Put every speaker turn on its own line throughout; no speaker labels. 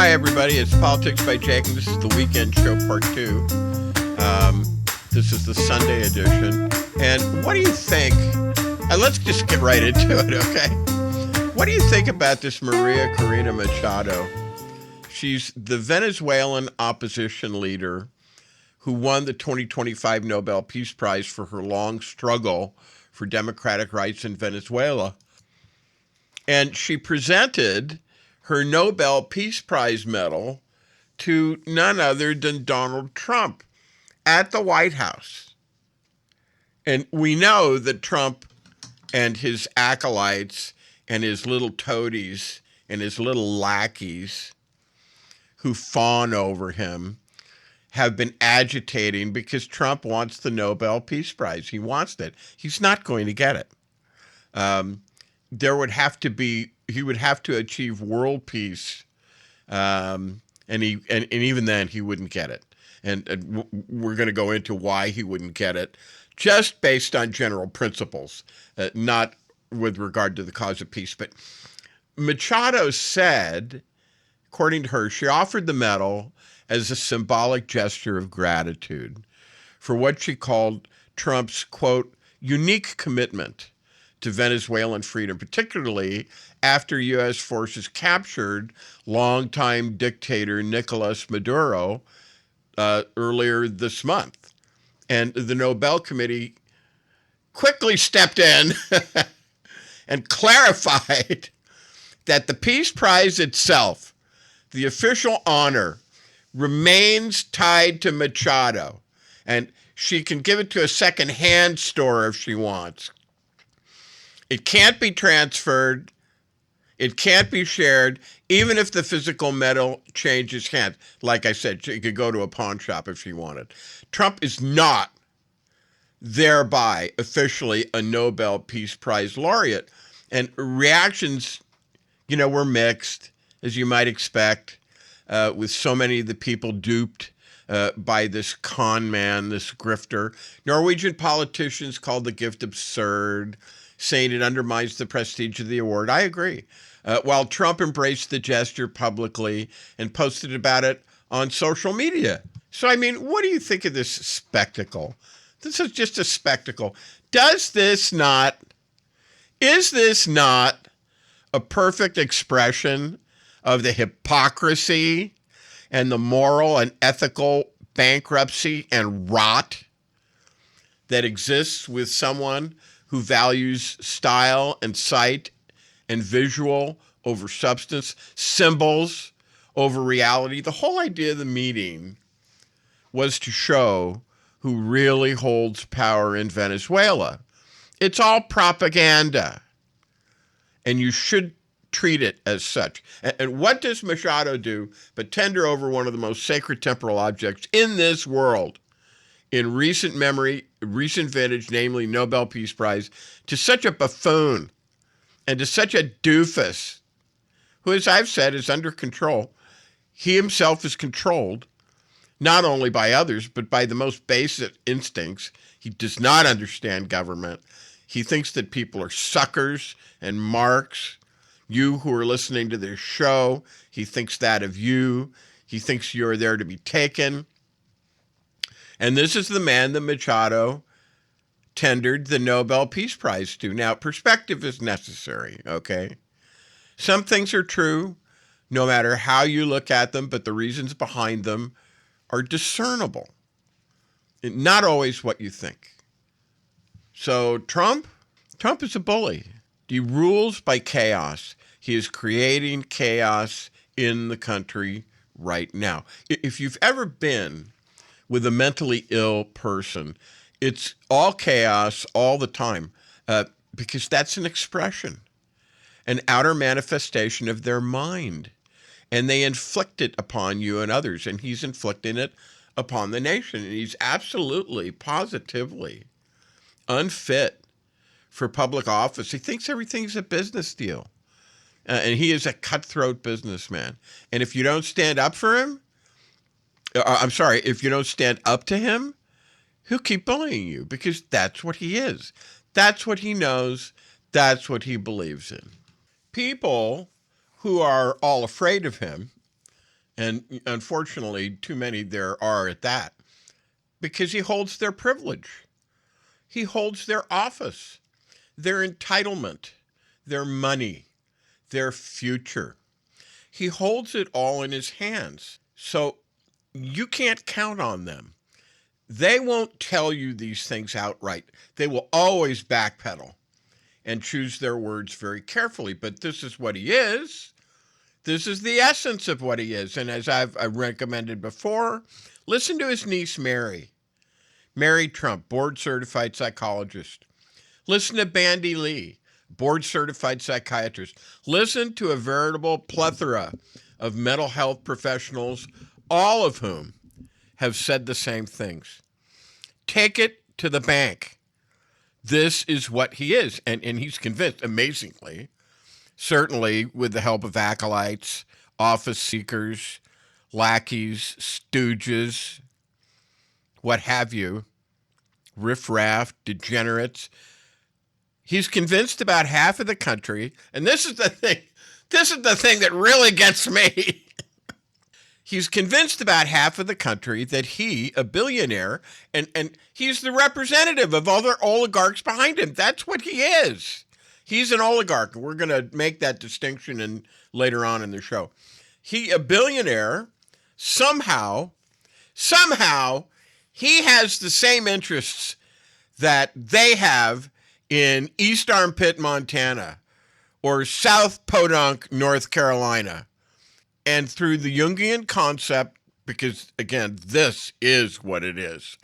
Hi, everybody. It's Politics by Jake, and this is the Weekend Show Part 2. This is the Sunday edition. And what do you think? Let's just get right into it, okay? What do you think about this María Corina Machado? She's the Venezuelan opposition leader who won the 2025 Nobel Peace Prize for her long struggle for democratic rights in Venezuela. And she presented her Nobel Peace Prize medal to none other than Donald Trump at the White House. And we know that Trump and his acolytes and his little toadies and his little lackeys who fawn over him have been agitating because Trump wants the Nobel Peace Prize. He wants it. He's not going to get it. He would have to achieve world peace, and even then he wouldn't get it. And we're going to go into why he wouldn't get it, just based on general principles, not with regard to the cause of peace. But Machado said, according to her, she offered the medal as a symbolic gesture of gratitude for what she called Trump's, quote, unique commitment to Venezuelan freedom, particularly after U.S. forces captured longtime dictator Nicolas Maduro earlier this month. And the Nobel Committee quickly stepped in and clarified that the Peace Prize itself, the official honor, remains tied to Machado, and she can give it to a second-hand store if she wants. It can't be transferred. It can't be shared, even if the physical medal changes hands. Like I said, she could go to a pawn shop if she wanted. Trump is not thereby officially a Nobel Peace Prize laureate. And reactions, were mixed, as you might expect, with so many of the people duped by this con man, this grifter. Norwegian politicians called the gift absurd, saying it undermines the prestige of the award. I agree. While Trump embraced the gesture publicly and posted about it on social media. So, what do you think of this spectacle? This is just a spectacle. Is this not a perfect expression of the hypocrisy and the moral and ethical bankruptcy and rot that exists with someone who values style and sight and visual over substance, symbols over reality? The whole idea of the meeting was to show who really holds power in Venezuela. It's all propaganda, and you should treat it as such. And what does Machado do but tender over one of the most sacred temporal objects in this world, in recent memory, recent vintage, namely Nobel Peace Prize, to such a buffoon and to such a doofus who, as I've said, is under control. He himself is controlled not only by others, but by the most basic instincts. He does not understand government. He thinks that people are suckers and marks. You who are listening to this show, he thinks that of you. He thinks you're there to be taken. And this is the man that Machado tendered the Nobel Peace Prize to. Now, perspective is necessary, okay? Some things are true, no matter how you look at them, but the reasons behind them are discernible. Not always what you think. So Trump is a bully. He rules by chaos. He is creating chaos in the country right now. If you've ever been with a mentally ill person, it's all chaos all the time, because that's an expression, an outer manifestation of their mind. And they inflict it upon you and others, and he's inflicting it upon the nation. And he's absolutely, positively unfit for public office. He thinks everything's a business deal. And he is a cutthroat businessman. And if you don't stand up for him, if you don't stand up to him, he'll keep bullying you, because that's what he is. That's what he knows. That's what he believes in. People who are all afraid of him And unfortunately, too many there are at that, because he holds their privilege. He holds their office, their entitlement, their money, their future. He holds it all in his hands. So you can't count on them. They won't tell you these things outright. They will always backpedal and choose their words very carefully. But this is what he is. This is the essence of what he is. And as I've recommended before, listen to his niece, Mary Trump, board-certified psychologist. Listen to Bandy Lee, board-certified psychiatrist. Listen to a veritable plethora of mental health professionals, all of whom have said the same things. Take it to the bank. This is what he is. And he's convinced, amazingly, certainly with the help of acolytes, office seekers, lackeys, stooges, what have you, riffraff, degenerates. He's convinced about half of the country, and this is the thing that really gets me. He's convinced about half of the country that he, a billionaire, and he's the representative of other oligarchs behind him. That's what he is. He's an oligarch. We're going to make that distinction later on in the show. He, a billionaire, somehow, he has the same interests that they have in East Armpit, Montana, or South Podunk, North Carolina. And through the Jungian concept, because, again, this is what it is.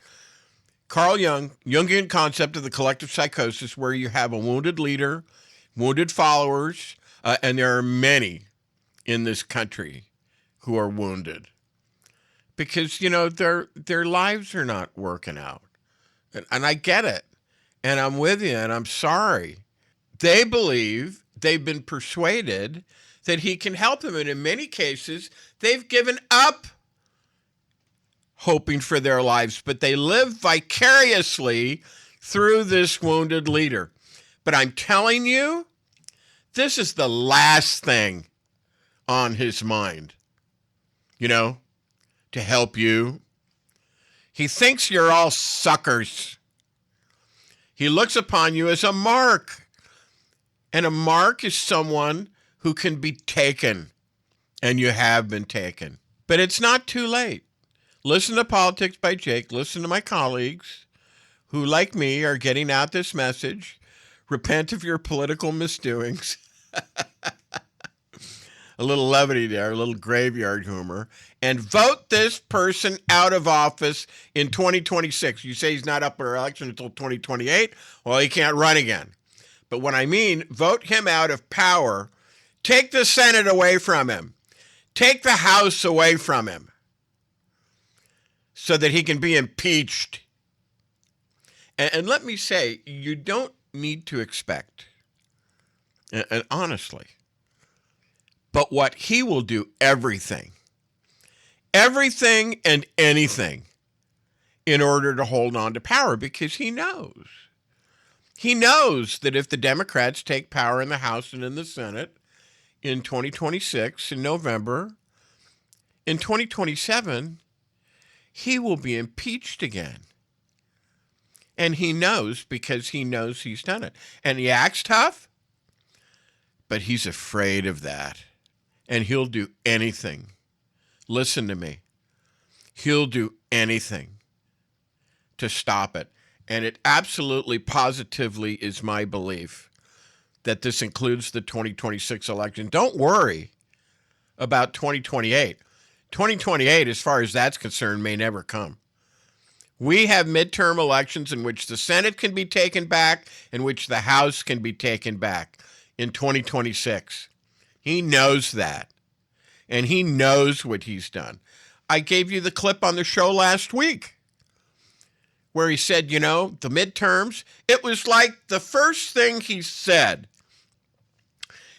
Carl Jung, Jungian concept of the collective psychosis, where you have a wounded leader, wounded followers, and there are many in this country who are wounded. Because, their lives are not working out. And I get it. And I'm with you, and I'm sorry. They believe, they've been persuaded that he can help them. And in many cases, they've given up hoping for their lives, but they live vicariously through this wounded leader. But I'm telling you, this is the last thing on his mind, to help you. He thinks you're all suckers. He looks upon you as a mark. And a mark is someone who can be taken, and you have been taken. But it's not too late. Listen to Politics by Jake. Listen to my colleagues who, like me, are getting out this message. Repent of your political misdoings. A little levity there, a little graveyard humor. And vote this person out of office in 2026. You say he's not up for election until 2028? Well, he can't run again. But what I mean, vote him out of power. Take the Senate away from him. Take the House away from him so that he can be impeached. And let me say, you don't need to expect, and honestly, but what he will do everything and anything in order to hold on to power, because he knows. He knows that if the Democrats take power in the House and in the Senate in 2026, in November, in 2027, he will be impeached again. And he knows, because he knows he's done it. And he acts tough, but he's afraid of that. And he'll do anything. Listen to me. He'll do anything to stop it. And it absolutely, positively is my belief that this includes the 2026 election. Don't worry about 2028. 2028, as far as that's concerned, may never come. We have midterm elections in which the Senate can be taken back, in which the House can be taken back in 2026. He knows that. And he knows what he's done. I gave you the clip on the show last week where he said, the midterms, it was like the first thing he said.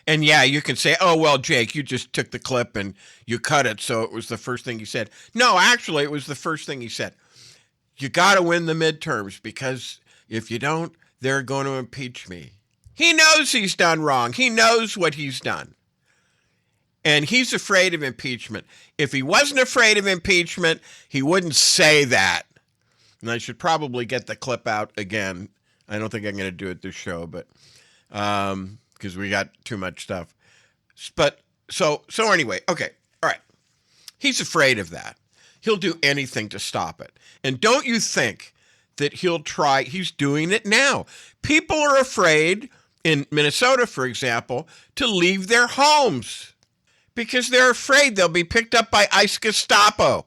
And yeah, you can say, oh, well, Jake, you just took the clip and you cut it, so it was the first thing he said. No, actually, it was the first thing he said. You got to win the midterms, because if you don't, they're going to impeach me. He knows he's done wrong. He knows what he's done. And he's afraid of impeachment. If he wasn't afraid of impeachment, he wouldn't say that. And I should probably get the clip out again. I don't think I'm going to do it this show, but because we got too much stuff. But so anyway, okay, all right. He's afraid of that. He'll do anything to stop it. And don't you think that he'll try? He's doing it now. People are afraid in Minnesota, for example, to leave their homes because they're afraid they'll be picked up by ICE Gestapo.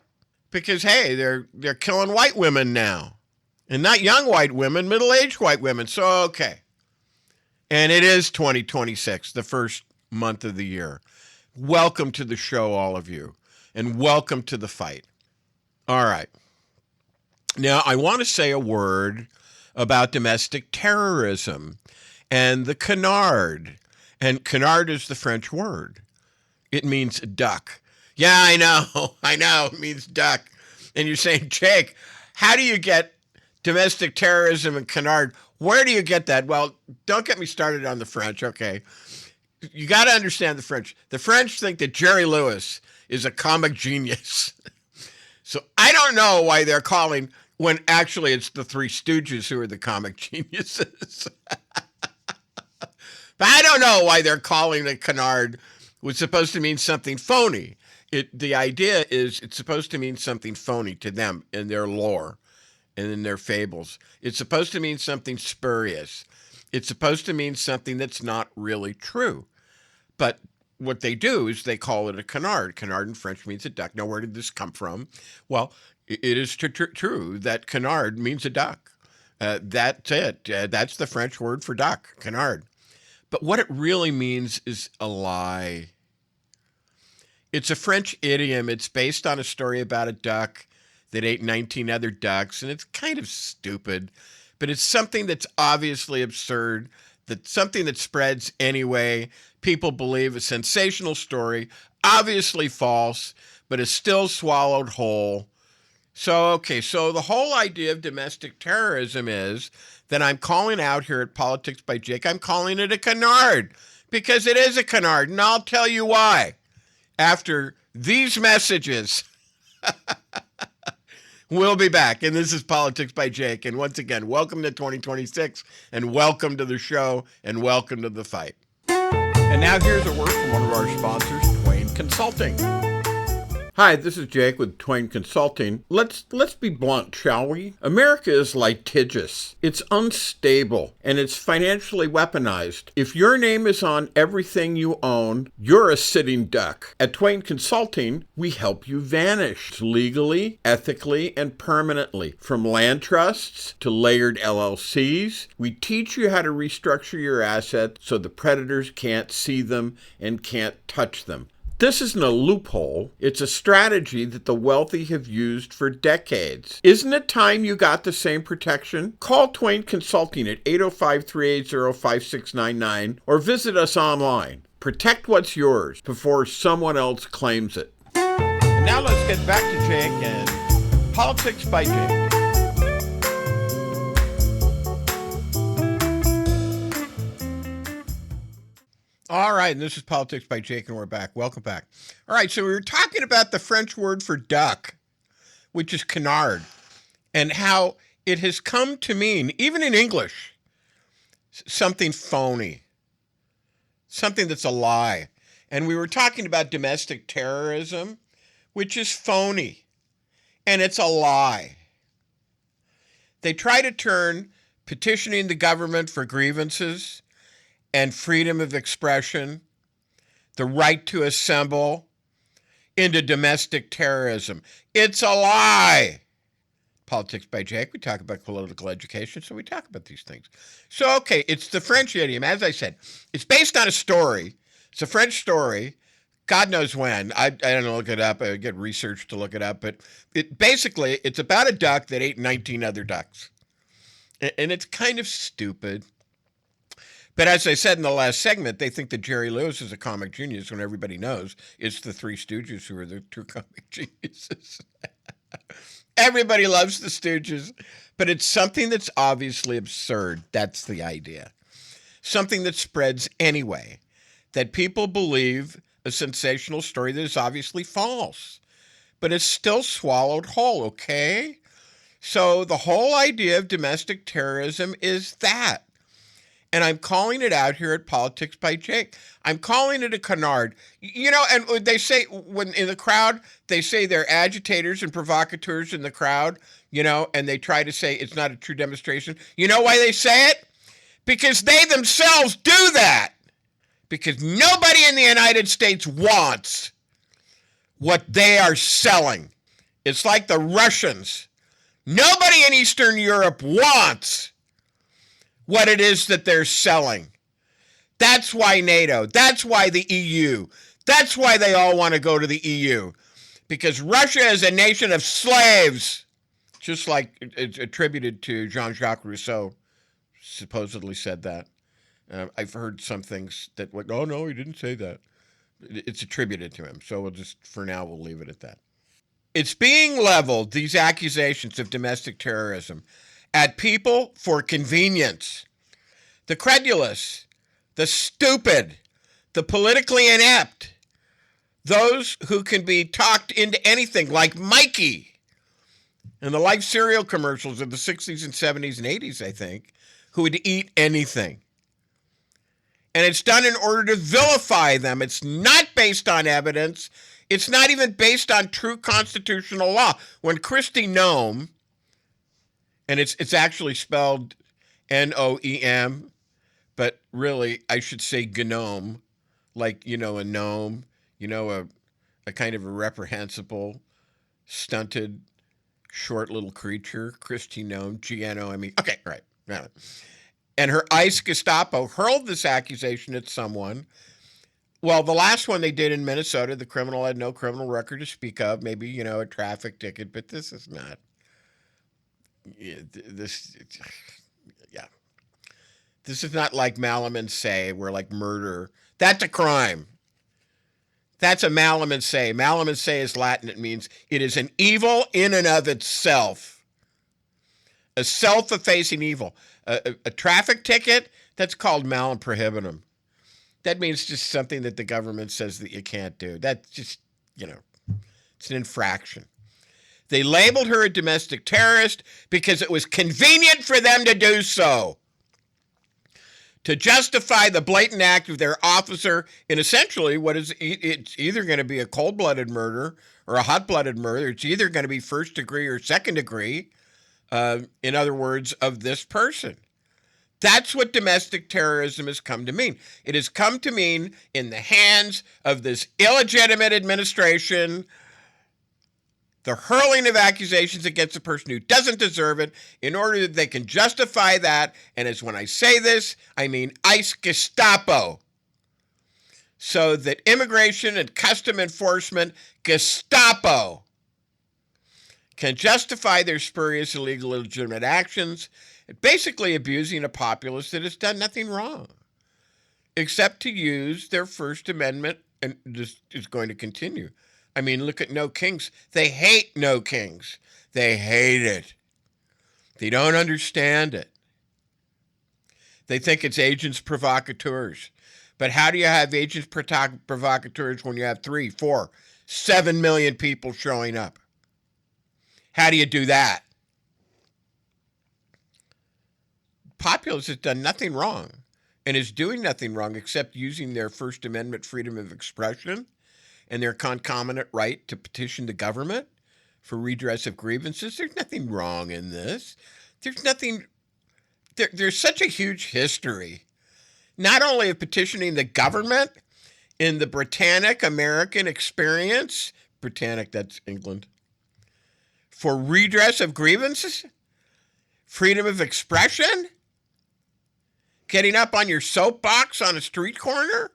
Because, hey, they're killing white women now. And not young white women, middle-aged white women. So, okay. And it is 2026, the first month of the year. Welcome to the show, all of you. And welcome to the fight. All right. Now, I want to say a word about domestic terrorism and the canard. And canard is the French word. It means duck. Yeah, I know. It means duck. And you're saying, Jake, how do you get domestic terrorism and canard? Where do you get that? Well, don't get me started on the French, okay? You got to understand the French. The French think that Jerry Lewis is a comic genius. So I don't know why they're calling, when actually it's the Three Stooges who are the comic geniuses. But I don't know why they're calling it canard. Was supposed to mean something phony. The idea is it's supposed to mean something phony to them in their lore and in their fables. It's supposed to mean something spurious. It's supposed to mean something that's not really true. But what they do is they call it a canard. Canard in French means a duck. Now, where did this come from? Well, it is true that canard means a duck. That's it. That's the French word for duck, canard. But what it really means is a lie. It's a French idiom. It's based on a story about a duck that ate 19 other ducks, and it's kind of stupid, but it's something that's obviously absurd, that's something that spreads anyway. People believe a sensational story, obviously false, but is still swallowed whole. So the whole idea of domestic terrorism is that I'm calling out here at Politics by Jake, I'm calling it a canard, because it is a canard, and I'll tell you why. After these messages, we'll be back. And this is Politics by Jake. And once again, welcome to 2026, and welcome to the show, and welcome to the fight. And now here's a word from one of our sponsors, Twain Consulting. Hi, this is Jake with Twain Consulting. Let's be blunt, shall we? America is litigious. It's unstable, and it's financially weaponized. If your name is on everything you own, you're a sitting duck. At Twain Consulting, we help you vanish legally, ethically, and permanently. From land trusts to layered LLCs, we teach you how to restructure your assets so the predators can't see them and can't touch them. This isn't a loophole. It's a strategy that the wealthy have used for decades. Isn't it time you got the same protection? Call Twain Consulting at 805-380-5699 or visit us online. Protect what's yours before someone else claims it. And now let's get back to Jake and Politics by Jake. All right, and this is Politics by Jake, and we're back. Welcome back. All right, so we were talking about the French word for duck, which is canard, and how it has come to mean, even in English, something phony, something that's a lie. And we were talking about domestic terrorism, which is phony, and it's a lie. They try to turn petitioning the government for grievances and freedom of expression, the right to assemble, into domestic terrorism. It's a lie. Politics by Jake, we talk about political education, so we talk about these things. So, it's the French idiom. As I said, it's based on a story. It's a French story. God knows when. I don't know, look it up. I get research to look it up. But it's about a duck that ate 19 other ducks. And it's kind of stupid. But as I said in the last segment, they think that Jerry Lewis is a comic genius when everybody knows it's the Three Stooges who are the true comic geniuses. Everybody loves the Stooges, but it's something that's obviously absurd. That's the idea. Something that spreads anyway, that people believe a sensational story that is obviously false, but it's still swallowed whole, okay? So the whole idea of domestic terrorism is that. And I'm calling it out here at Politics by Jake. I'm calling it a canard. And they say, when in the crowd, they say they're agitators and provocateurs in the crowd, and they try to say it's not a true demonstration. You know why they say it? Because they themselves do that. Because nobody in the United States wants what they are selling. It's like the Russians. Nobody in Eastern Europe wants what it is that they're selling. That's why NATO. That's why the EU. That's why they all want to go to the EU. Because Russia is a nation of slaves. Just like it's attributed to Jean-Jacques Rousseau, supposedly said that. I've heard some things that, oh no, he didn't say that. It's attributed to him. So for now, we'll leave it at that. It's being leveled, these accusations of domestic terrorism, at people for convenience. The credulous, the stupid, the politically inept, those who can be talked into anything, like Mikey in the Life cereal commercials of the 60s and 70s and 80s, I think, who would eat anything. And it's done in order to vilify them. It's not based on evidence. It's not even based on true constitutional law. When Kristi Noem, and it's actually spelled Noem, but really I should say gnome, like, a gnome, a kind of a reprehensible, stunted, short little creature, Kristi Noem, Gnome. Okay, right. Got it. And her ICE Gestapo hurled this accusation at someone. Well, the last one they did in Minnesota, the criminal had no criminal record to speak of, maybe, a traffic ticket, but this is not. This is not like malum in se, where like murder, that's a crime. That's a malum in se. Malum in se is Latin. It means it is an evil in and of itself. A self-effacing evil. A traffic ticket, that's called malum prohibitum. That means just something that the government says that you can't do. That's just, it's an infraction. They labeled her a domestic terrorist because it was convenient for them to do so. To justify the blatant act of their officer in essentially it's either going to be a cold-blooded murder or a hot-blooded murder. It's either going to be first degree or second degree, in other words, of this person. That's what domestic terrorism has come to mean. It has come to mean in the hands of this illegitimate administration, the hurling of accusations against a person who doesn't deserve it in order that they can justify that. And as when I say this, I mean ICE Gestapo. So that immigration and custom enforcement Gestapo can justify their spurious, illegal, illegitimate actions, basically abusing a populace that has done nothing wrong, except to use their First Amendment, and this is going to continue. I mean, look at No Kings. They hate No Kings. They hate it. They don't understand it. They think it's agents provocateurs. But how do you have agents provocateurs when you have 3, 4, 7 million people showing up? How do you do that? Populace has done nothing wrong and is doing nothing wrong except using their First Amendment freedom of expression and their concomitant right to petition the government for redress of grievances. There's nothing wrong in this. There's nothing. There's such a huge history, not only of petitioning the government in the Britannic American experience, Britannic, that's England, for redress of grievances, freedom of expression, getting up on your soapbox on a street corner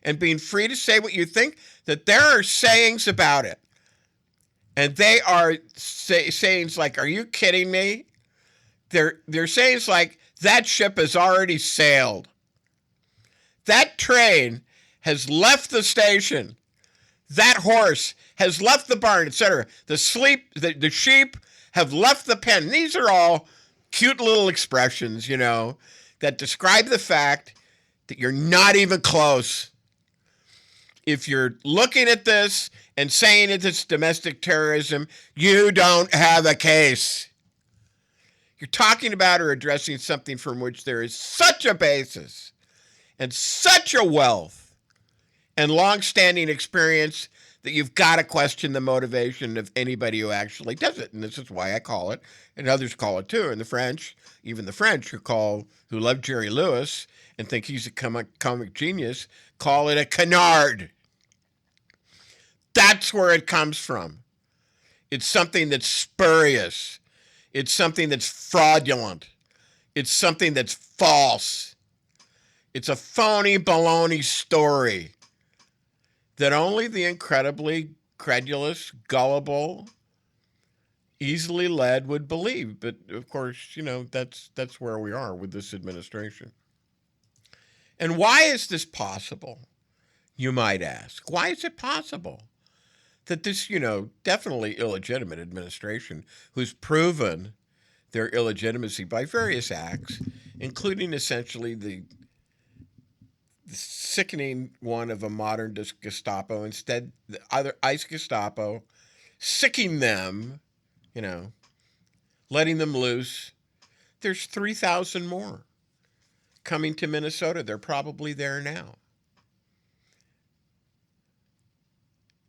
and being free to say what you think, that there are sayings about it. And they are sayings like, are you kidding me? They're sayings like, that ship has already sailed. That train has left the station. That horse has left the barn, etc. The sheep have left the pen. These are all cute little expressions, that describe the fact that you're not even close. if you're looking at this and saying it's domestic terrorism, you don't have a case. You're talking about or addressing something from which there is such a basis and such a wealth and long-standing experience that you've got to question the motivation of anybody who actually does it. And this is why I call it, and others call it too. And the French, even the French who love Jerry Lewis and think he's a comic genius, call it a canard. That's where it comes from. It's something that's spurious. It's something that's fraudulent. It's something that's false. It's a phony baloney story that only the incredibly credulous, gullible, easily led would believe. But of course, that's where we are with this administration. And why is this possible? You might ask. Why is it possible that this, definitely illegitimate administration, who's proven their illegitimacy by various acts, including essentially the sickening one of a modern Gestapo, instead the other ICE Gestapo, sicking them, letting them loose. There's 3,000 more coming to Minnesota. They're probably there now.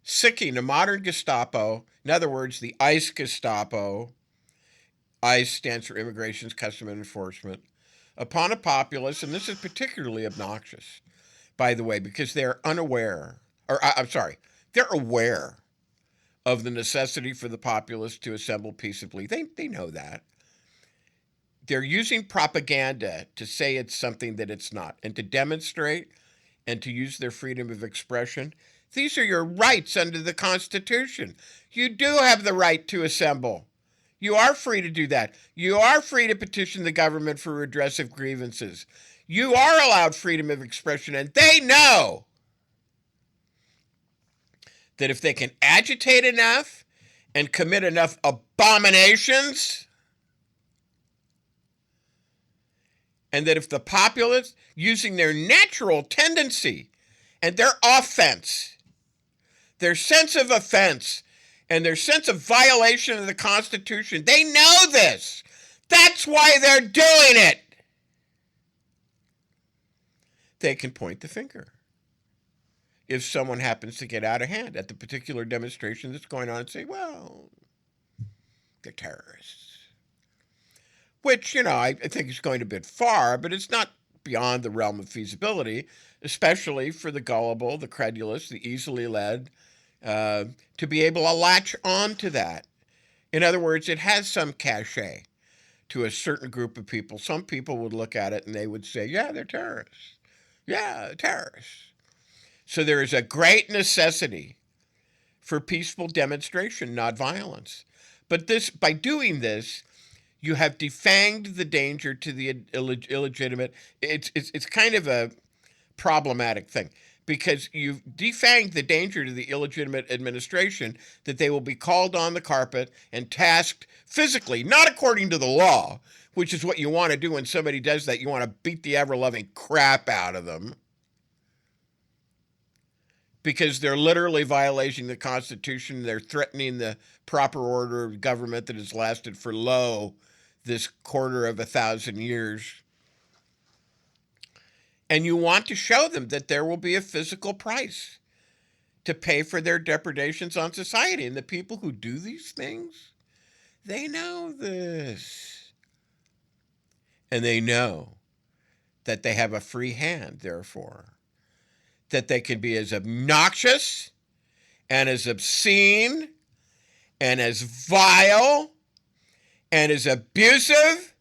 Sicking a modern Gestapo, in other words, the ICE Gestapo, ICE stands for Immigration Customs Enforcement, upon a populace, and this is particularly obnoxious, by the way, because they're unaware, they're aware of the necessity for the populace to assemble peaceably. They know that. They're using propaganda to say it's something that it's not, and to demonstrate and to use their freedom of expression. These are your rights under the Constitution. You do have the right to assemble. You are free to do that. You are free to petition the government for redress of grievances. You are allowed freedom of expression, and they know that if they can agitate enough and commit enough abominations, and that if the populace, using their natural tendency and their offense, their sense of offense, and their sense of violation of the Constitution, they know this. That's why they're doing it. They can point the finger if someone happens to get out of hand at the particular demonstration that's going on and say, well, they're terrorists. Which, I think is going a bit far, but it's not beyond the realm of feasibility, especially for the gullible, the credulous, the easily led, to be able to latch on to that. In other words, it has some cachet to a certain group of people. Some people would look at it and they would say, yeah, they're terrorists. Yeah, terrorists. So there is a great necessity for peaceful demonstration, not violence. But by doing this, you have defanged the danger to the illegitimate. It's kind of a problematic thing, because you've defanged the danger to the illegitimate administration that they will be called on the carpet and tasked physically, not according to the law, which is what you want to do when somebody does that. You want to beat the ever-loving crap out of them because they're literally violating the Constitution. They're threatening the proper order of government that has lasted for, this 250 years. And you want to show them that there will be a physical price to pay for their depredations on society. And the people who do these things, they know this. And they know that they have a free hand, therefore, that they can be as obnoxious and as obscene and as vile and as abusive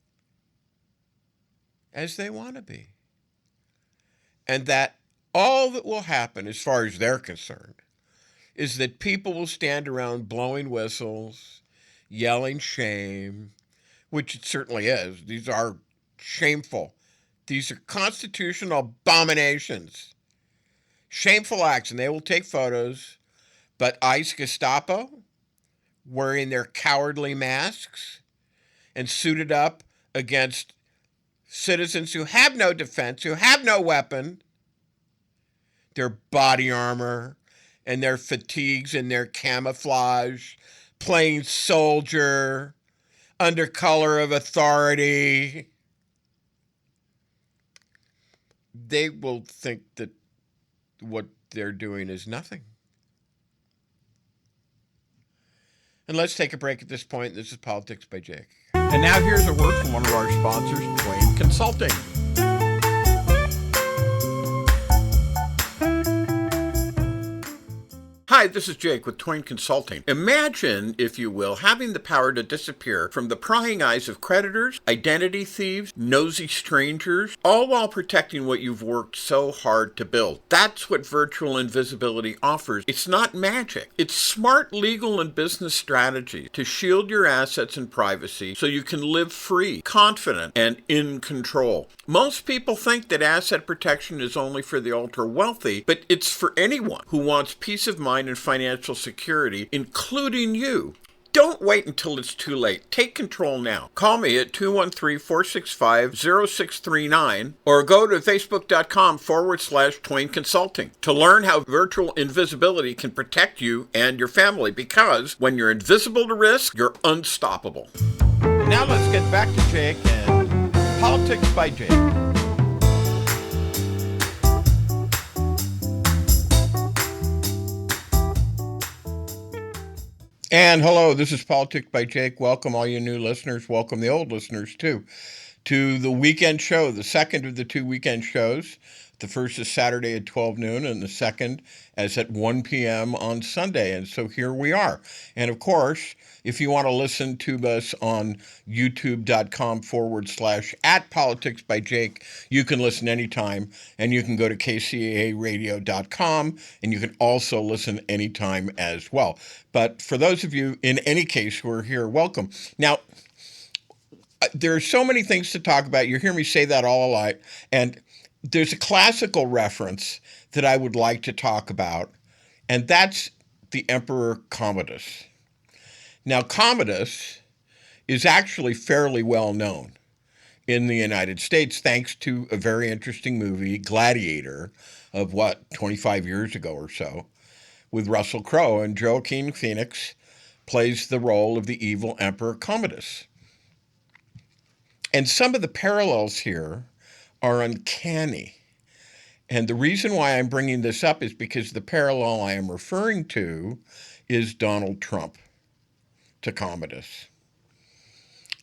as they want to be. And that all that will happen, as far as they're concerned, is that people will stand around blowing whistles, yelling shame, which it certainly is. These are shameful. These are constitutional abominations. Shameful acts, and they will take photos. But ICE Gestapo, wearing their cowardly masks and suited up against citizens who have no defense, who have no weapon, their body armor and their fatigues and their camouflage, playing soldier under color of authority, they will think that what they're doing is nothing. And let's take a break at this point. This is Politics by Jake. And now here's a word from one of our sponsors, Twain Consulting. Hi, this is Jake with Twain Consulting. Imagine, if you will, having the power to disappear from the prying eyes of creditors, identity thieves, nosy strangers, all while protecting what you've worked so hard to build. That's what virtual invisibility offers. It's not magic. It's smart legal and business strategy to shield your assets and privacy so you can live free, confident, and in control. Most people think that asset protection is only for the ultra-wealthy, but it's for anyone who wants peace of mind and financial security, including you. Don't wait until it's too late. Take control now. Call me at 213-465-0639 or go to facebook.com/Twain Consulting to learn how virtual invisibility can protect you and your family, because when you're invisible to risk, you're unstoppable. Now let's get back to Jake and Politics by Jake. And hello, this is Politics by Jake. Welcome all you new listeners. Welcome the old listeners too, to the weekend show, the second of the two weekend shows. The first is Saturday at 12 noon and the second is at 1 p.m. on Sunday. And so here we are. And of course, if you want to listen to us on youtube.com/@politicsbyjake, you can listen anytime, and you can go to kcaaradio.com, and you can also listen anytime as well. But for those of you, in any case, who are here, welcome. Now, there are so many things to talk about. You hear me say that all a lot, and there's a classical reference that I would like to talk about, and that's the Emperor Commodus. Now, Commodus is actually fairly well known in the United States, thanks to a very interesting movie, Gladiator, of 25 years ago or so, with Russell Crowe, and Joaquin Phoenix plays the role of the evil Emperor Commodus. And some of the parallels here are uncanny. And the reason why I'm bringing this up is because the parallel I am referring to is Donald Trump to Commodus.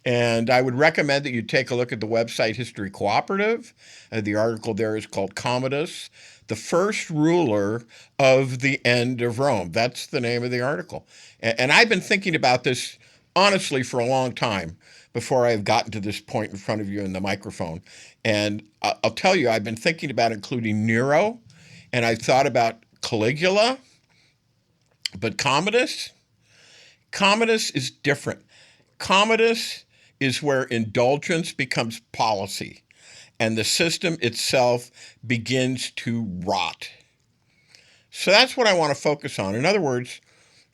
And I would recommend that you take a look at the website History Cooperative. The article there is called Commodus, the First Ruler of the End of Rome. That's the name of the article. And I've been thinking about this, honestly, for a long time before I've gotten to this point in front of you in the microphone. And I'll tell you, I've been thinking about including Nero, and I've thought about Caligula, but Commodus is different. Commodus is where indulgence becomes policy and the system itself begins to rot. So that's what I want to focus on. In other words,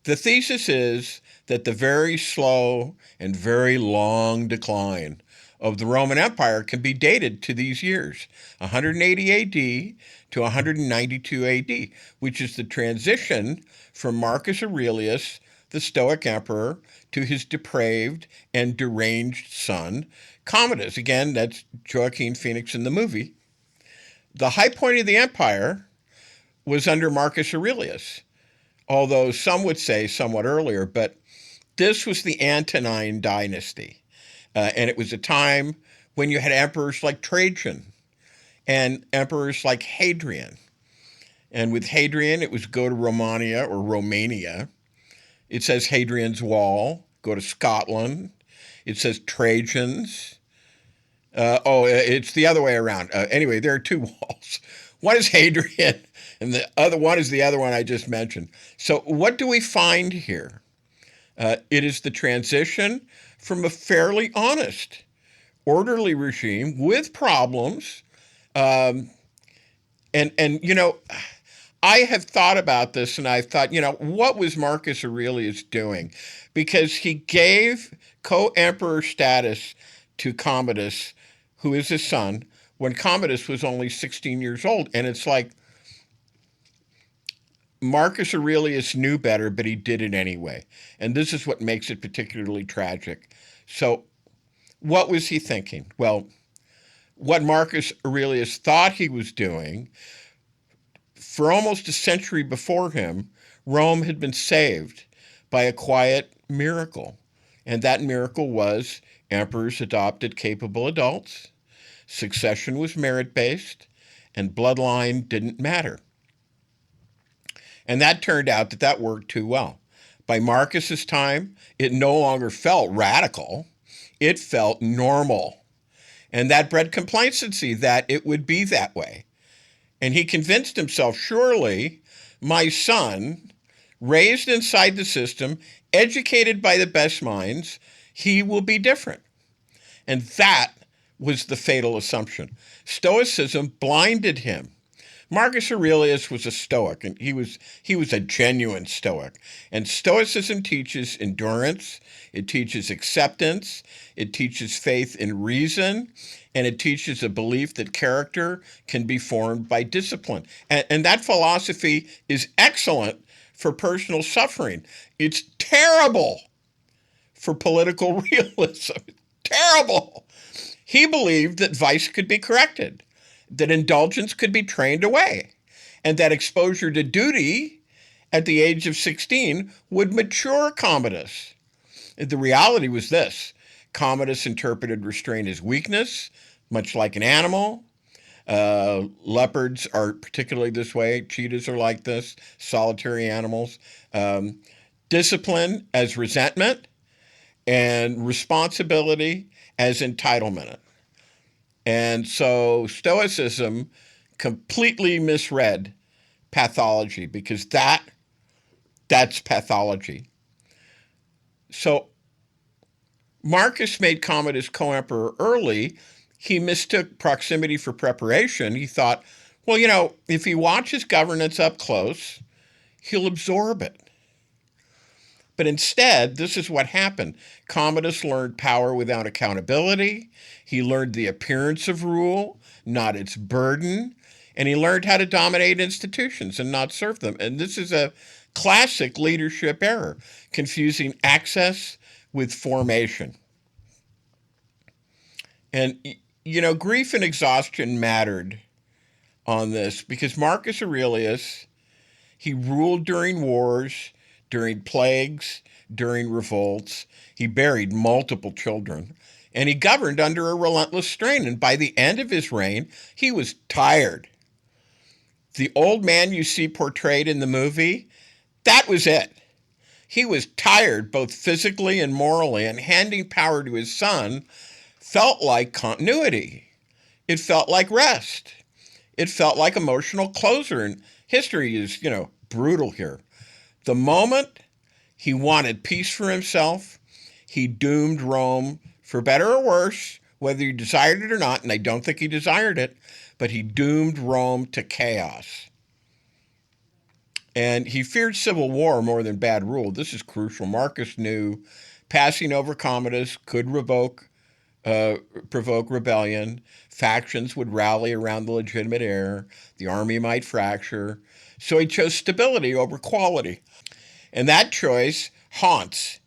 the thesis is that the very slow and very long decline of the Roman Empire can be dated to these years, 180 AD to 192 AD, which is the transition from Marcus Aurelius, the Stoic emperor, to his depraved and deranged son, Commodus. Again, that's Joaquin Phoenix in the movie. The high point of the empire was under Marcus Aurelius, although some would say somewhat earlier, but this was the Antonine dynasty. And it was a time when you had emperors like Trajan and emperors like Hadrian. And with Hadrian, it was go to Romania or Romania. It says Hadrian's Wall. Go to Scotland. It says Trajan's. It's the other way around. Anyway, there are two walls. One is Hadrian, and the other one is the other one I just mentioned. So what do we find here? It is the transition from a fairly honest, orderly regime with problems. And you know, I have thought about this, and I thought, you know, what was Marcus Aurelius doing? Because he gave co-emperor status to Commodus, who is his son, when Commodus was only 16 years old. And it's like, Marcus Aurelius knew better, but he did it anyway. And this is what makes it particularly tragic. So, what was he thinking? Well, what Marcus Aurelius thought he was doing, for almost a century before him, Rome had been saved by a quiet miracle. And that miracle was emperors adopted capable adults, succession was merit based, and bloodline didn't matter. And that turned out that worked too well. By Marcus's time, it no longer felt radical, it felt normal. And that bred complacency that it would be that way. And he convinced himself, surely my son, raised inside the system, educated by the best minds, he will be different. And that was the fatal assumption. Stoicism blinded him. Marcus Aurelius was a Stoic, and he was a genuine Stoic. And Stoicism teaches endurance, it teaches acceptance, it teaches faith in reason, and it teaches a belief that character can be formed by discipline. And that philosophy is excellent for personal suffering. It's terrible for political realism. Terrible. He believed that vice could be corrected, that indulgence could be trained away, and that exposure to duty at the age of 16 would mature Commodus. The reality was this: Commodus interpreted restraint as weakness, much like an animal. Leopards are particularly this way. Cheetahs are like this, solitary animals. Discipline as resentment, and responsibility as entitlement. And so Stoicism completely misread pathology, because that's pathology. So Marcus made Commodus co-emperor early. He mistook proximity for preparation. He thought, well, if he watches governance up close, he'll absorb it. But instead, this is what happened. Commodus learned power without accountability. He learned the appearance of rule, not its burden. And he learned how to dominate institutions and not serve them. And this is a classic leadership error, confusing access with formation. And, grief and exhaustion mattered on this, because Marcus Aurelius, he ruled during wars, during plagues, during revolts. He buried multiple children, and he governed under a relentless strain. And by the end of his reign, he was tired. The old man you see portrayed in the movie, that was it. He was tired both physically and morally, and handing power to his son felt like continuity. It felt like rest. It felt like emotional closure. And history is, brutal here. The moment he wanted peace for himself, he doomed Rome, for better or worse, whether he desired it or not, and I don't think he desired it, but he doomed Rome to chaos. And he feared civil war more than bad rule. This is crucial. Marcus knew passing over Commodus could provoke rebellion. Factions would rally around the legitimate heir. The army might fracture. So he chose stability over quality. And that choice haunts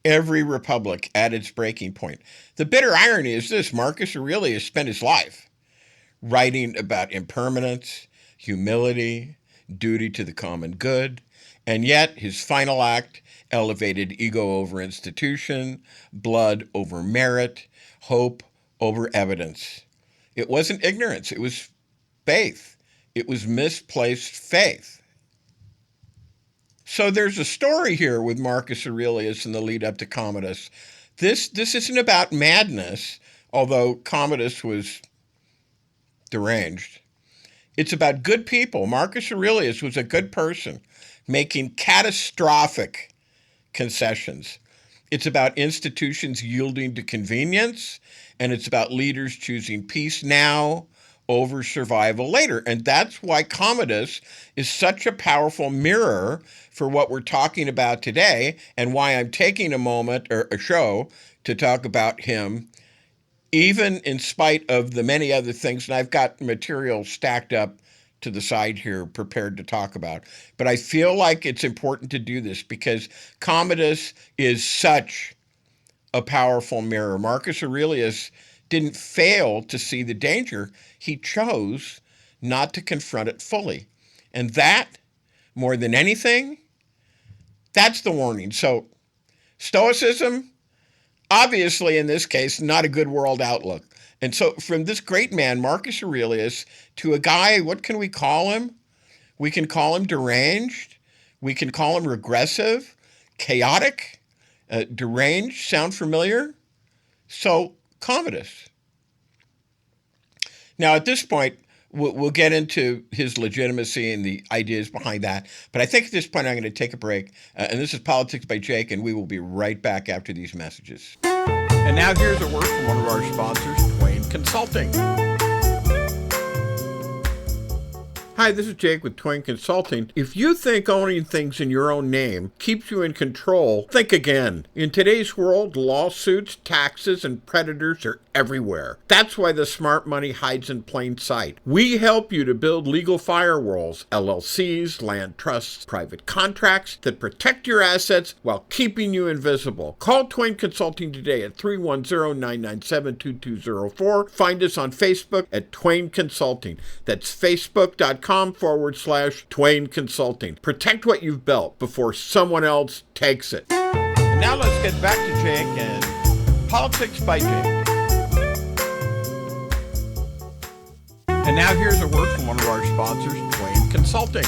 every republic at its breaking point. The bitter irony is this: Marcus Aurelius spent his life writing about impermanence, humility, duty to the common good, and yet his final act elevated ego over institution, blood over merit, hope over evidence. It wasn't ignorance, it was faith. It was misplaced faith. So there's a story here with Marcus Aurelius in the lead up to Commodus. This isn't about madness, although Commodus was deranged. It's about good people. Marcus Aurelius was a good person making catastrophic concessions. It's about institutions yielding to convenience, and it's about leaders choosing peace now over survival later. And that's why Commodus is such a powerful mirror for what we're talking about today, and why I'm taking a moment or a show to talk about him, even in spite of the many other things. And I've got material stacked up to the side here prepared to talk about. But I feel like it's important to do this because Commodus is such a powerful mirror. Marcus Aurelius didn't fail to see the danger. He chose not to confront it fully. And that, more than anything, that's the warning. So, Stoicism, obviously in this case, not a good world outlook. And so from this great man, Marcus Aurelius, to a guy, what can we call him? We can call him deranged. We can call him regressive, chaotic. Deranged, sound familiar? So, Commodus. Now, at this point, we'll get into his legitimacy and the ideas behind that. But I think at this point, I'm going to take a break. And this is Politics by Jake, and we will be right back after these messages. And now here's a word from one of our sponsors, Twain Consulting. Hi, this is Jake with Twain Consulting. If you think owning things in your own name keeps you in control, think again. In today's world, lawsuits, taxes, and predators are everywhere. That's why the smart money hides in plain sight. We help you to build legal firewalls, LLCs, land trusts, private contracts that protect your assets while keeping you invisible. Call Twain Consulting today at 310-997-2204. Find us on Facebook at Twain Consulting. That's facebook.com/Twain Consulting. Protect what you've built before someone else takes it. And now let's get back to Jake and Politics by Jake. And now here's a word from one of our sponsors, Twain Consulting.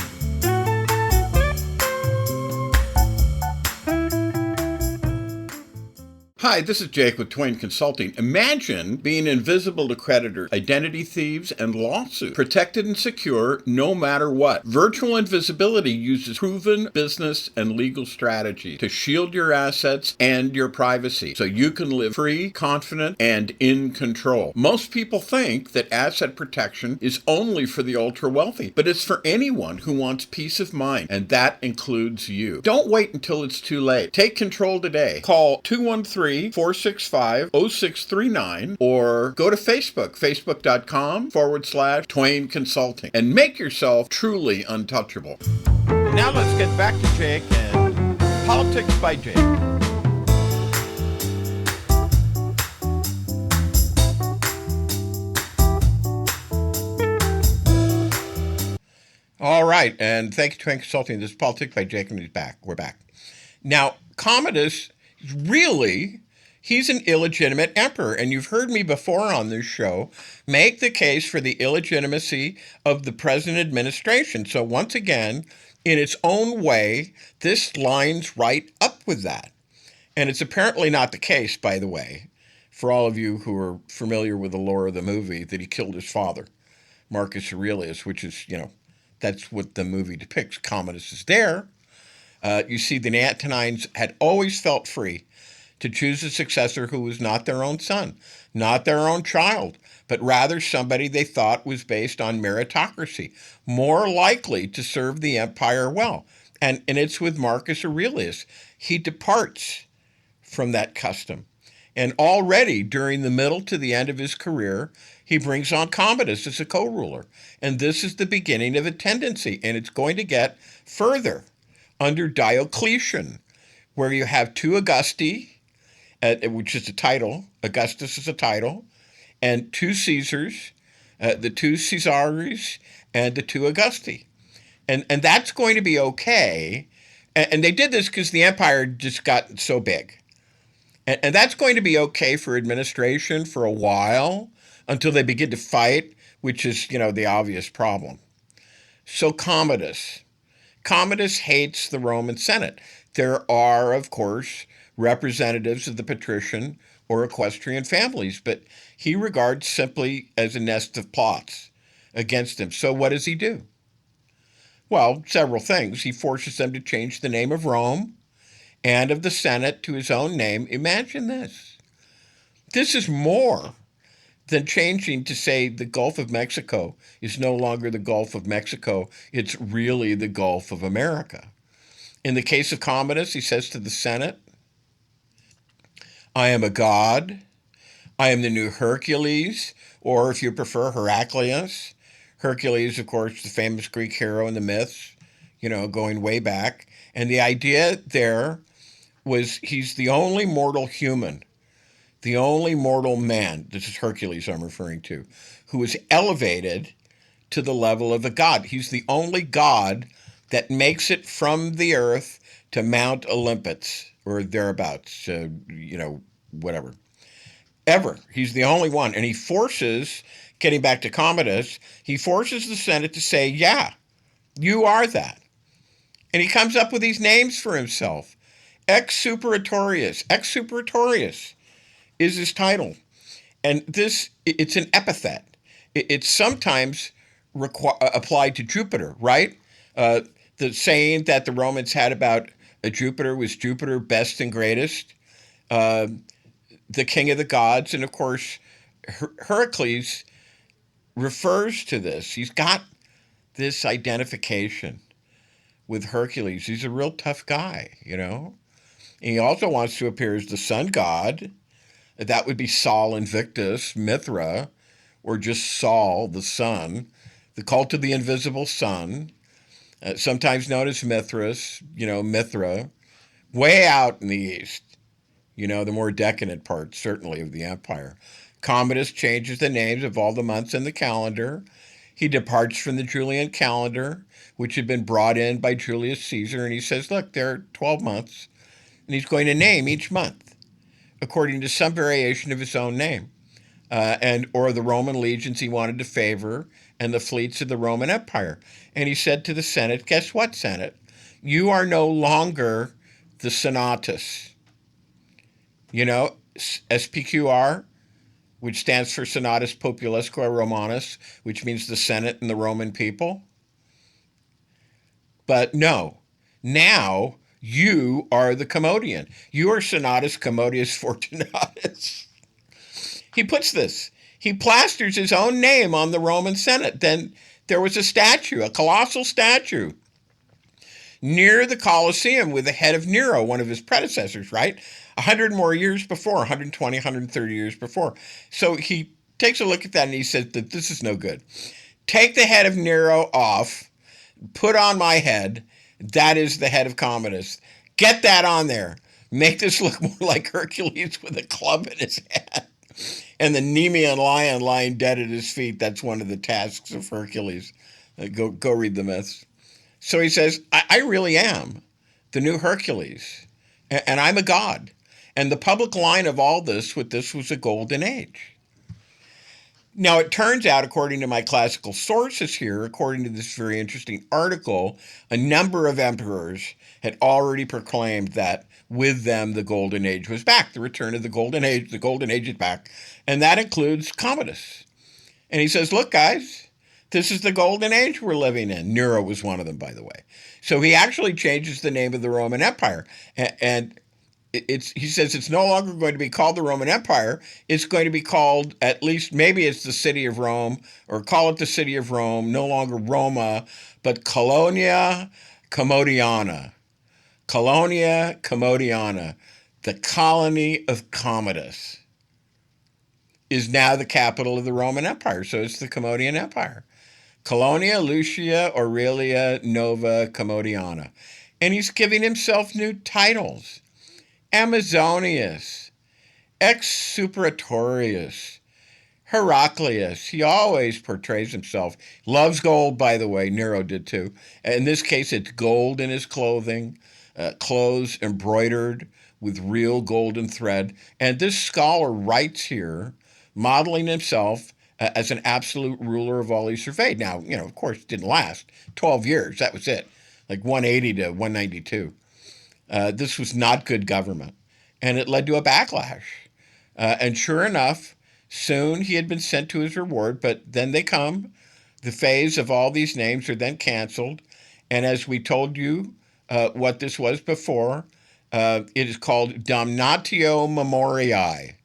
Hi, this is Jake with Twain Consulting. Imagine being invisible to creditors, identity thieves, and lawsuits, protected and secure no matter what. Virtual invisibility uses proven business and legal strategy to shield your assets and your privacy so you can live free, confident, and in control. Most people think that asset protection is only for the ultra-wealthy, but it's for anyone who wants peace of mind, and that includes you. Don't wait until it's too late. Take control today. Call 213-465-0639 or go to Facebook, facebook.com/Twain Consulting, and make yourself truly untouchable. And now let's get back to Jake and Politics by Jake. All right, and thank you, Twain Consulting. This is Politics by Jake, and we're back. Now, Commodus, really, he's an illegitimate emperor, and you've heard me before on this show make the case for the illegitimacy of the present administration. So once again, in its own way, this lines right up with that. And it's apparently not the case, by the way, for all of you who are familiar with the lore of the movie, that he killed his father, Marcus Aurelius, which is, that's what the movie depicts. Commodus is there. You see, the Antonines had always felt free to choose a successor who was not their own son, not their own child, but rather somebody they thought was based on meritocracy, more likely to serve the empire well. And it's with Marcus Aurelius. He departs from that custom. And already during the middle to the end of his career, he brings on Commodus as a co-ruler. And this is the beginning of a tendency, and it's going to get further under Diocletian, where you have two Augusti, which is a title, Augustus is a title, and two Caesars, the two Caesares, and the two Augusti. And that's going to be okay. And they did this because the empire just got so big. And that's going to be okay for administration for a while until they begin to fight, which is, the obvious problem. So Commodus hates the Roman Senate. There are, of course, representatives of the patrician or equestrian families, but he regards simply as a nest of plots against him. So what does he do? Well, several things. He forces them to change the name of Rome and of the Senate to his own name. Imagine this. This is more than changing to say the Gulf of Mexico is no longer the Gulf of Mexico. It's really the Gulf of America. In the case of Commodus, he says to the Senate, I am a god. I am the new Hercules, or if you prefer, Heraclius. Hercules, of course, the famous Greek hero in the myths, going way back. And the idea there was he's the only mortal human, the only mortal man, this is Hercules I'm referring to, who was elevated to the level of a god. He's the only god that makes it from the earth to Mount Olympus or thereabouts, whatever. Ever. He's the only one. And he forces, getting back to Commodus, he forces the Senate to say, yeah, you are that. And he comes up with these names for himself. Ex Superatorius. Ex Superatorius is his title. And it's an epithet. It's sometimes applied to Jupiter, right? The saying that the Romans had about Jupiter was Jupiter best and greatest, the king of the gods. And of course, Heracles refers to this. He's got this identification with Hercules. He's a real tough guy, And he also wants to appear as the sun god. That would be Sol Invictus, Mithra, or just Sol, the sun, the cult of the invisible sun, sometimes known as Mithras, Mithra, way out in the east, the more decadent part, certainly, of the empire. Commodus changes the names of all the months in the calendar. He departs from the Julian calendar, which had been brought in by Julius Caesar, and he says, look, there are 12 months, and he's going to name each month according to some variation of his own name, or the Roman legions he wanted to favor, and the fleets of the Roman Empire. And he said to the Senate, guess what, Senate? You are no longer the Senatus. SPQR, which stands for Senatus Populusque Romanus, which means the Senate and the Roman people. But no, now you are the Commodian. You are Senatus Commodius Fortunatus. He puts this. He plasters his own name on the Roman Senate. Then there was a statue, a colossal statue, near the Colosseum with the head of Nero, one of his predecessors, right? 100 more years before, 120, 130 years before. So he takes a look at that and he says that this is no good. Take the head of Nero off, put on my head. That is the head of Commodus. Get that on there. Make this look more like Hercules with a club in his hand. And the Nemean lion lying dead at his feet. That's one of the tasks of Hercules. Go read the myths. So he says, I really am the new Hercules. And I'm a god. And the public line of all this was a golden age. Now, it turns out, according to my classical sources here, according to this very interesting article, a number of emperors had already proclaimed that with them the Golden Age was back, the return of the Golden Age is back. And that includes Commodus. And he says, look, guys, this is the Golden Age we're living in. Nero was one of them, by the way. So he actually changes the name of the Roman Empire. And he says it's no longer going to be called the Roman Empire. It's going to be called, at least maybe it's the city of Rome, or call it the city of Rome, no longer Roma, but Colonia Commodiana. Colonia Commodiana, the colony of Commodus, is now the capital of the Roman Empire. So it's the Commodian Empire. Colonia Lucia Aurelia Nova Commodiana. And he's giving himself new titles. Amazonius, Ex Superatorius, Heraclius. He always portrays himself. Loves gold, by the way. Nero did too. In this case, it's gold in his clothing, clothes embroidered with real golden thread. And this scholar writes here, modeling himself as an absolute ruler of all he surveyed. Now, of course, it didn't last. 12 years, that was it. Like 180 to 192. This was not good government, and it led to a backlash. And sure enough, soon he had been sent to his reward, but then they come. The phase of all these names are then canceled. And as we told you what this was before, it is called damnatio memoriae.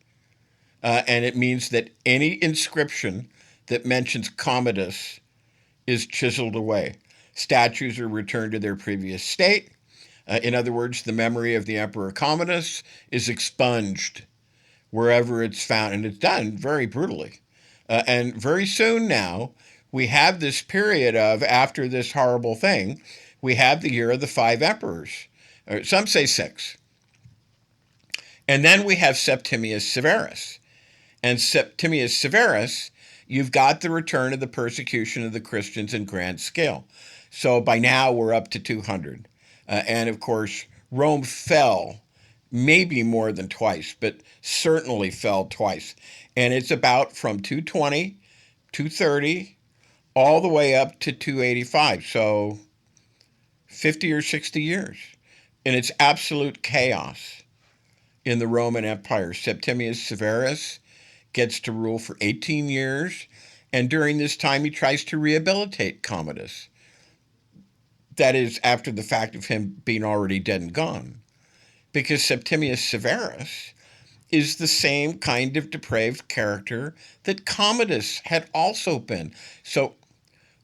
And it means that any inscription that mentions Commodus is chiseled away. Statues are returned to their previous state. In other words, the memory of the Emperor Commodus is expunged wherever it's found, and it's done very brutally. And very soon now, we have this period of, after this horrible thing, we have the year of the 5 emperors. Or some say 6. And then we have Septimius Severus. And Septimius Severus, you've got the return of the persecution of the Christians in grand scale. So by now we're up to 200. And of course, Rome fell maybe more than twice, but certainly fell twice. And it's about from 220, 230, all the way up to 285. So 50 or 60 years. And it's absolute chaos in the Roman Empire. Septimius Severus gets to rule for 18 years, and during this time he tries to rehabilitate Commodus. That is, after the fact of him being already dead and gone. Because Septimius Severus is the same kind of depraved character that Commodus had also been. So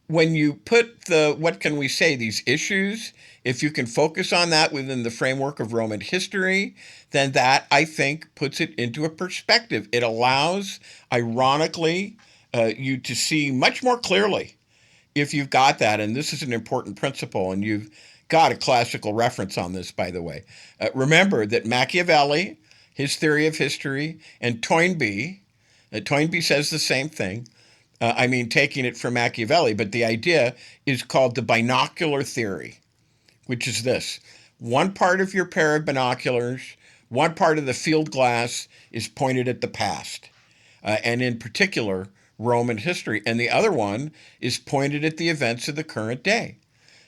when you put what can we say, these issues, if you can focus on that within the framework of Roman history, then that, I think, puts it into a perspective. It allows, ironically, you to see much more clearly if you've got that. And this is an important principle, and you've got a classical reference on this, by the way. Remember that Machiavelli, his theory of history, and Toynbee says the same thing. Taking it from Machiavelli, but the idea is called the binocular theory, which is this. One part of your pair of binoculars, one part of the field glass is pointed at the past, and in particular, Roman history, and the other one is pointed at the events of the current day.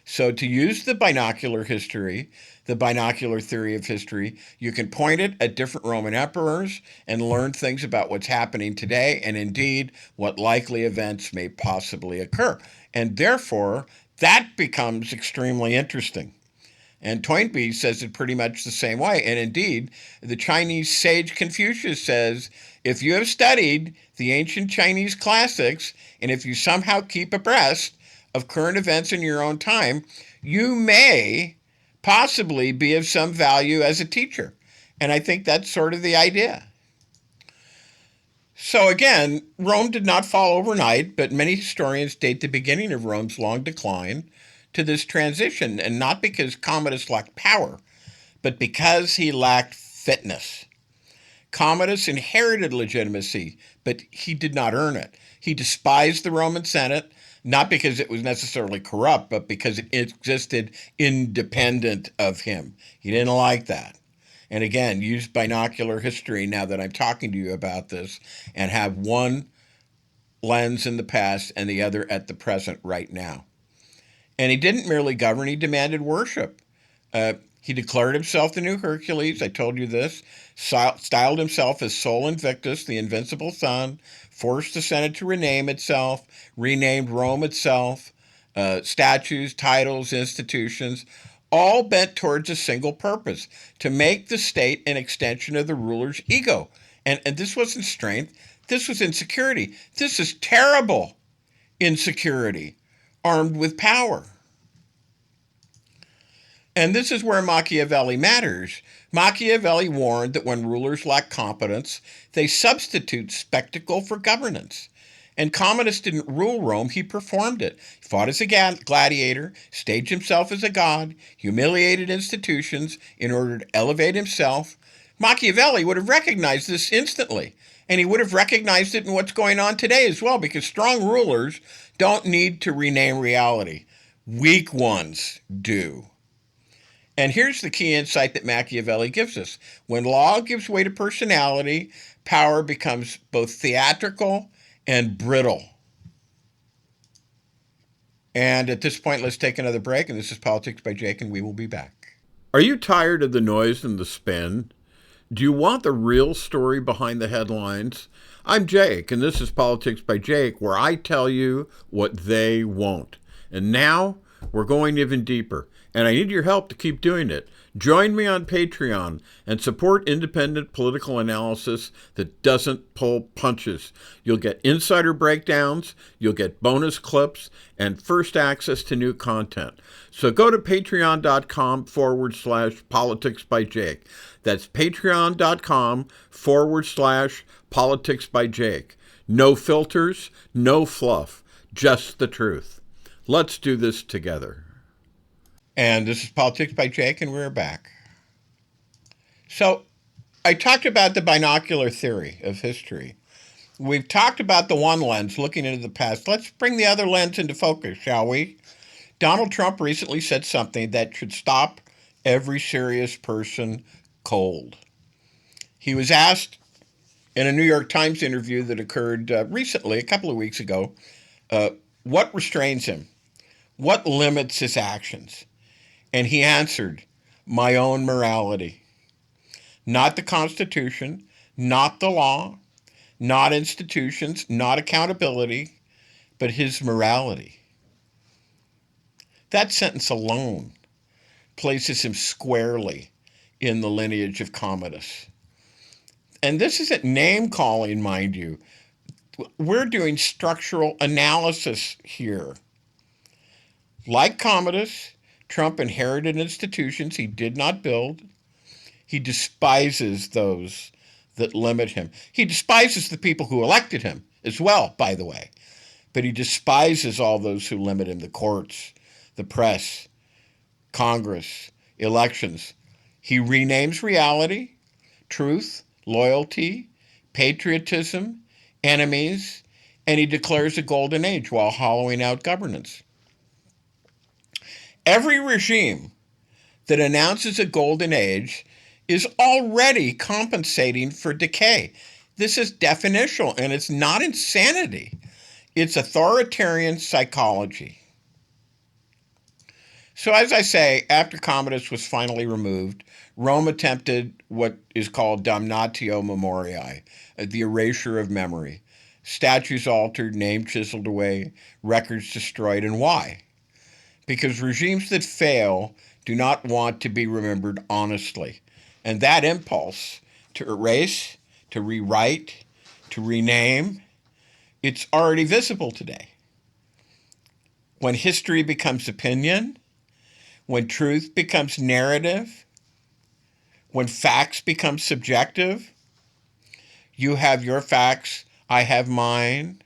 So to use the binocular history, the binocular theory of history, you can point it at different Roman emperors and learn things about what's happening today and indeed what likely events may possibly occur. And therefore, that becomes extremely interesting. And Toynbee says it pretty much the same way. And indeed, the Chinese sage Confucius says, if you have studied the ancient Chinese classics, and if you somehow keep abreast of current events in your own time, you may possibly be of some value as a teacher. And I think that's sort of the idea. So again, Rome did not fall overnight, but many historians date the beginning of Rome's long decline to this transition, and not because Commodus lacked power, but because he lacked fitness. Commodus inherited legitimacy, but he did not earn it. He despised the Roman Senate, not because it was necessarily corrupt, but because it existed independent of him. He didn't like that. And again, use binocular history now that I'm talking to you about this, and have one lens in the past and the other at the present right now. And he didn't merely govern, he demanded worship. He declared himself the new Hercules, I told you this, styled himself as Sol Invictus, the invincible sun, forced the Senate to rename itself, renamed Rome itself, statues, titles, institutions, all bent towards a single purpose, to make the state an extension of the ruler's ego. And this wasn't strength, this was insecurity. This is terrible insecurity, armed with power. And this is where Machiavelli matters. Machiavelli warned that when rulers lack competence, they substitute spectacle for governance. And Commodus didn't rule Rome, he performed it. He fought as a gladiator, staged himself as a god, humiliated institutions in order to elevate himself. Machiavelli would have recognized this instantly. And he would have recognized it in what's going on today as well, because strong rulers don't need to rename reality. Weak ones do. And here's the key insight that Machiavelli gives us. When law gives way to personality, power becomes both theatrical and brittle. And at this point, let's take another break. And this is Politics by Jake, and we will be back. Are you tired of the noise and the spin? Do you want the real story behind the headlines? I'm Jake, and this is Politics by Jake, where I tell you what they won't. And now we're going even deeper, and I need your help to keep doing it. Join me on Patreon and support independent political analysis that doesn't pull punches. You'll get insider breakdowns, you'll get bonus clips, and first access to new content. So go to patreon.com/politics by Jake. That's patreon.com/politics by Jake. No filters, no fluff. just the truth. Let's do this together. And this is Politics by Jake, and we're back. So, I talked about the binocular theory of history. We've talked about the one lens looking into the past. Let's bring the other lens into focus, shall we? Donald Trump recently said something that should stop every serious person cold. He was asked in a New York Times interview that occurred recently, a couple of weeks ago, what restrains him? What limits his actions? And he answered, my own morality. Not the Constitution, not the law, not institutions, not accountability, but his morality. That sentence alone places him squarely in the lineage of Commodus. And this isn't name calling, mind you. We're doing structural analysis here. Like Commodus, Trump inherited institutions he did not build. He despises those that limit him. He despises the people who elected him as well, by the way. But he despises all those who limit him, the courts, the press, Congress, elections. He renames reality, truth, loyalty, patriotism, enemies, and he declares a golden age while hollowing out governance. Every regime that announces a golden age is already compensating for decay. This is definitional, and it's not insanity. It's authoritarian psychology. So as I say, after Commodus was finally removed, Rome attempted what is called damnatio memoriae, the erasure of memory. Statues altered, names chiseled away, records destroyed. And why? Because regimes that fail do not want to be remembered honestly. And that impulse to erase, to rewrite, to rename, it's already visible today. When history becomes opinion, when truth becomes narrative, when facts become subjective, you have your facts, I have mine.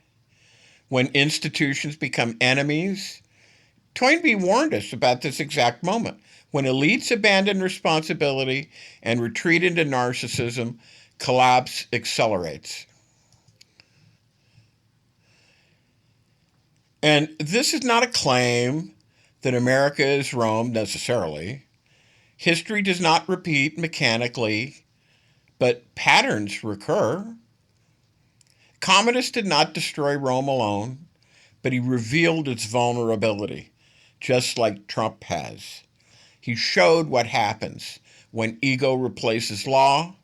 When institutions become enemies, Toynbee warned us about this exact moment. When elites abandon responsibility and retreat into narcissism, collapse accelerates. And this is not a claim that America is Rome necessarily. History does not repeat mechanically, but patterns recur. Commodus did not destroy Rome alone, but he revealed its vulnerability, just like Trump has. He showed what happens when ego replaces law,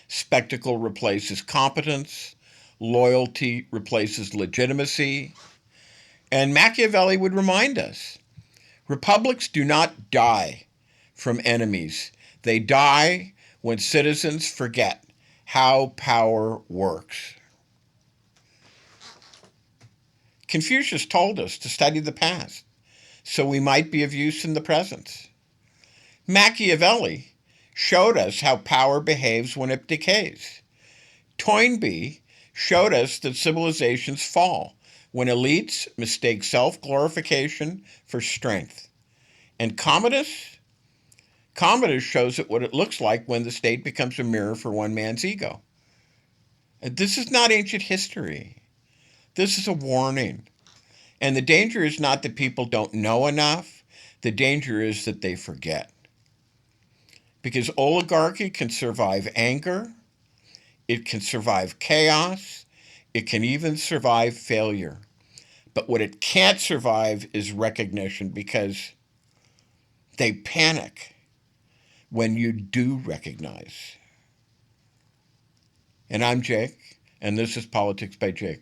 spectacle replaces competence, loyalty replaces legitimacy. And Machiavelli would remind us, republics do not die from enemies. They die when citizens forget how power works. Confucius told us to study the past so we might be of use in the present. Machiavelli showed us how power behaves when it decays. Toynbee showed us that civilizations fall when elites mistake self-glorification for strength. And Commodus shows it what it looks like when the state becomes a mirror for one man's ego. This is not ancient history. This is a warning. And the danger is not that people don't know enough. The danger is that they forget. Because oligarchy can survive anger. It can survive chaos. It can even survive failure. But what it can't survive is recognition, because they panic when you do recognize. And I'm Jake, and this is Politics by Jake.